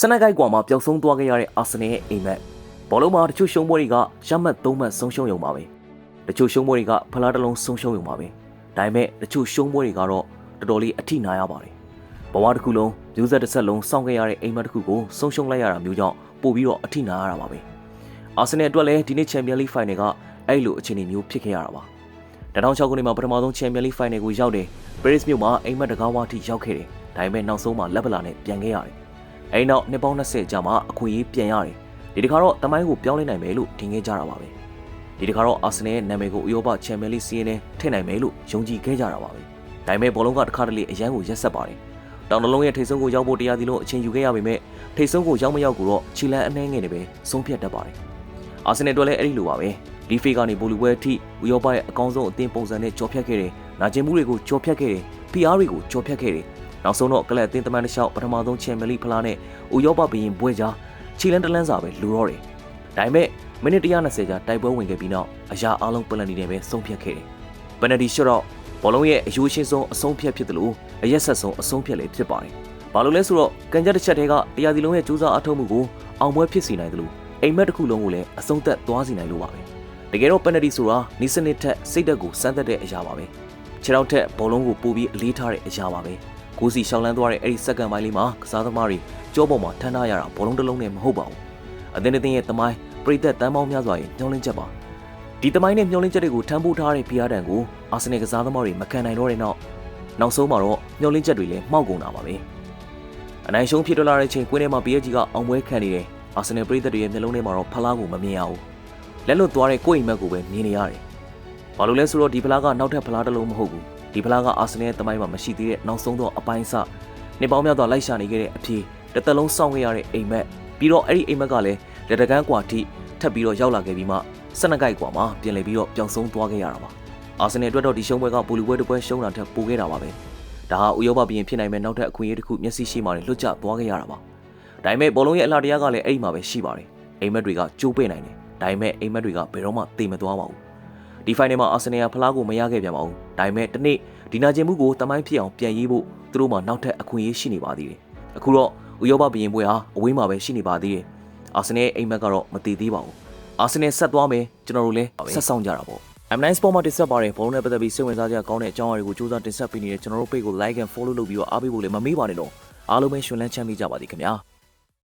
စနက်ကိုက်ကွာမှာပျောက်ဆုံးသွားခဲ့ရတဲ့အာဆနယ်ရဲ့အိမ်မက်ဘောလုံးမှာတချို့ရှုံးပွဲတွေကရမှတ်3မှတ်ဆုံးရှုံးရုံပါပဲတချို့ရှုံးပွဲတွေကဖလားတစ်လုံးဆုံးရှုံးရုံပါပဲဒါပေမဲ့တချို့ရှုံးပွဲတွေကတော့တော်တော်လေးအထိနာရပါတယ်ဘဝတစ်ခုလုံးမျိုးဆက်တစ်ဆက်လုံးစောင့်ခဲ့ရတဲ့အိမ်မက်တစ်ခုကိုဆုံးရှုံးလိုက်ရတာမျိုးကြောင့်ပို့ပြီးတော့အထိနာရတာပါပဲအာဆနယ်အတွက်လည်းဒီနေ့ချန်ပီယံလိဖိုင်နယ်ကအဲ့လိုအခြေအနေမျိုးဖြစ်ခဲ့ရတာပါ2006ခုနှစ်မှာပထမဆုံးချန်ပီယံလိဖိုင်နယ်ကိုရောက်တယ်ပဲရစ်မြို့မှာအိမ်မက်တကားဝါထိရောက်ခဲ့တယ်ဒါပေမဲ့နောက်ဆုံးမှာလက်ဗလာနဲ့ပြန်ခဲ့ရတယ်အဲ့နောက်နှစ်ပေါင်း20ကြာမှအခွင့်အရေးပြန်ရတယ်ဒီတခါတော့တမိုင်းကိုပြောင်းလဲနိုင်မယ်လို့ထင်ခဲ့ကြတာပါပဲဒီတခါတော့အာဆနယ်ရဲ့နာမည်ကိုဥရောပချန်ပီယံလိစီးရင်နဲ့ထည့်နိုင်မယ်လို့ယုံကြည်ခဲ့ကြတာပါပဲဒါပေမဲ့ဘောလုံးကတခါတလေအရန်ကိုရက်ဆက်ပါတယ်တောင်တလုံးရဲ့ထိတ်ဆုံးကိုရောက်ဖို့တရားစီလုံးအချိန်ယူခဲ့ရပေမဲ့ထိတ်ဆုံးကိုရောက်မရောက်ကိုတော့ခြေလမ်းအနှဲငယ်နဲ့ပဲဆုံးဖြတ်တတ်ပါတယ်အာဆနယ်အတွက်လည်းအဲ့ဒီလိုပါပဲဒီဖေးကနေပိုလီပွဲအထိဥရောပရဲ့အကောင်းဆုံးအသင်းပုံစံနဲ့ကြော်ဖြတ်ခဲ့တယ်နာကျင်မှုတွေကိုကြော်ဖြတ်ခဲ့တယ် PR တွေကိုကြော်ဖြတ်ခဲ့တယ်နောက်ဆုံးတော့ကလပ်အသင်းတမန်တစ်လျှောက်ပထမဆုံးချန်ပီယံလိဖလားနဲ့ဥရောပဘီရင်ပွဲကြားခြေလန်းတလန်းစာပဲလူတော့တယ်ဒါပေမဲ့မိနစ်120ကြာတိုက်ပွဲဝင်ခဲ့ပြီးနောက်အရာအလုံးပလန်တီနဲ့ပဲဆုံးဖြတ်ခဲ့တယ်ပယ်နတီရှေ့တော့ဘောလုံးရဲ့အယိုးရှင်းဆုံးအဆုံးဖြတ်ဖြစ်တယ်လို့အရက်ဆက်ဆုံးအဆုံးဖြတ်လည်းဖြစ်ပါတယ်ဘာလို့လဲဆိုတော့ကန်ချက်တစ်ချက်တည်းကတရားစီလုံးရဲ့စူးစမ်းအထောက်မှုကိုအောင်ပွဲဖြစ်စေနိုင်တယ်လို့အိမ်မက်တစ်ခုလုံးကိုလည်းအဆုံးသက်သွားစေနိုင်လို့ပါပဲတကယ်တော့ပယ်နတီဆိုတာနီးစနစ်ထက်စိတ်သက်ကိုစမ်းသပ်တဲ့အရာပါပဲခြေထောက်ထက်ဘောလုံးကိုပို့ပြီးအလေးထားတဲ့အရာပါပဲကိုစီရှောင်းလန်းသွားတဲ့အဲ့ဒီစက္ကန့်ပိုင်းလေးမှာကစားသမားတွေကြောပေါ်မှာထမ်းထားရတာဘောလုံးတစ်လုံးနဲ့မဟုတ်ပါဘူးအသင်းတစ်သင်းရဲ့သမိုင်းပရိသတ်တန်းပေါင်းများစွာရဲ့ညှောင်းလင်းချက်ပါဒီသမိုင်းနဲ့ညှောင်းလင်းချက်တွေကိုထမ်းပိုးထားတဲ့ဖီယာဒန်ကိုအာဆနယ်ကစားသမားတွေမခံနိုင်တော့တဲ့နောက်ဆုံးမှာတော့ညှောင်းလင်းချက်တွေလည်းမှောက်ကုန်တာပါပဲအနိုင်ရှုံးဖြစ်ထွက်လာတဲ့ချိန်ကွင်းထဲမှာ PSG ကအောင်ပွဲခံနေတယ်အာဆနယ်ပရိသတ်တွေရဲ့မျက်လုံးထဲမှာတော့ဖလားကိုမမြင်ရဘူးလက်လွတ်သွားတဲ့ကိုယ့်အိမ်မက်ကိုပဲမြင်နေရတယ်ဘာလို့လဲဆိုတော့ဒီဖလားကနောက်ထပ်ဖလားတစ်လုံးမဟုတ်ဘူးဒီဖလားကအာဆနယ်ရဲ့တမိုင်းမှာမရှိသေးတဲ့နောက်ဆုံးသောအပိုင်းစနှစ်ပေါင်းများစွာလိုက်ရှာနေခဲ့တဲ့အဖြစ်တစ်သက်လုံးစောင့်ခဲ့ရတဲ့အိမ်မက်ပြီးတော့အဲ့ဒီအိမ်မက်ကလည်းလက်တကန်းကွာထိထပ်ပြီးတော့ရောက်လာခဲ့ပြီးမှစနက်ကိုက်ကွာမှာပြင်လည်ပြီးတော့ပျောက်ဆုံးသွားခဲ့ရတာပါအာဆနယ်အတွက်တော့ဒီရှုံးပွဲကပိုလီပွဲတစ်ပွဲရှုံးတာထက်ပိုခဲ့တာပါပဲဒါဟာဥရောပဘီရင်ဖြစ်နိုင်မဲ့နောက်ထပ်အခွင့်အရေးတစ်ခုမျက်စိရှိမှလည်းလွတ်ကျသွားခဲ့ရတာပါဒါပေမဲ့ဘောလုံးရဲ့အလှတရားကလည်းအဲ့ဒီမှာပဲရှိပါတယ်အိမ်မက်တွေကကျိုးပိတ်နိုင်တယ်ဒါပေမဲ့အိမ်မက်တွေကဘယ်တော့မှသေမသွားပါဘူးဒီဖိုင်နယ်မှာအာဆနယ်ကဖလားကိုမရခဲ့ပြန်ပါဘူးဒါပေမဲ့ဒီနေ့ဒီနာကျင်မှုကိုတမိုင်းဖြစ်အောင်ပြန်ရေးဖို့သူတို့မှနောက်ထပ်အခွင့်အရေးရှိနေပါသေးတယ်အခုတော့ဥရောပဘီရင်ပွဲဟာအဝေးမှာပဲရှိနေပါသေးတယ်အာဆနယ်အိမ်မက်ကတော့မတည်သေးပါဘူးအာဆနယ်ဆက်သွားမယ်ကျွန်တော်တို့လည်းဆက်ဆောင်ကြတာပေါ့ M9 Sport မှာတင်ဆက်ပါတယ်ဘောလုံးနဲ့ပတ်သက်ပြီးစိတ်ဝင်စားကြကောင်းတဲ့အကြောင်းအရာတွေကိုစူးစမ်းတင်ဆက်ပေးနေတဲ့ကျွန်တော်တို့ page ကို like and follow လုပ်ပြီးတော့အားပေးဖို့လည်းမမေ့ပါနဲ့တော့အားလုံးပဲရှင်လန်းချမ်းမြေ့ကြပါသည်ခင်ဗျာ